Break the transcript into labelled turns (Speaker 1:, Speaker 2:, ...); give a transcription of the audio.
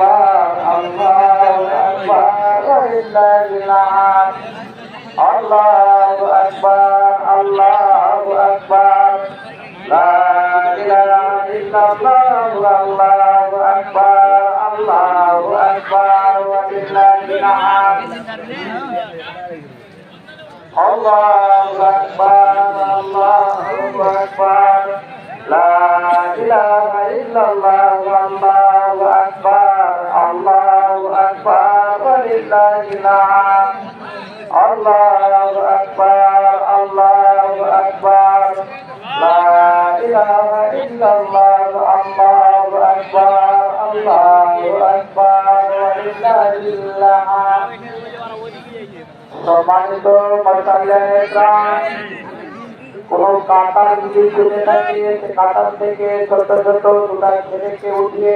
Speaker 1: আকবার আল্লাহু আকবার ওয়ালিল্লাহিল হামদ আল্লাহু আকবার আল্লাহু আকবার লা ইলাহা ইল্লাল্লাহু আল্লাহু আকবার আল্লাহু আকবার ওয়ালিল্লাহিল হামদ আল্লাহু আকবার আল্লাহু আকবার লা ইলাহা ইল্লাল্লাহু আল্লাহু আকবার আল্লাহু আকবার ওয়ালিল্লাহিল হামদ আল্লাহু আকবার আল্লাহু আকবার লা ইলাহা ইল্লাল্লাহু আল্লাহু আকবার আল্লাহু আকবার ওয়ালিল্লাহিল হামদ। সম্মানিত কোন কাঁটার যদি চলে থাকে কাঁটার থেকে ছোট ছোট দুটা ছেলেকে উঠিয়ে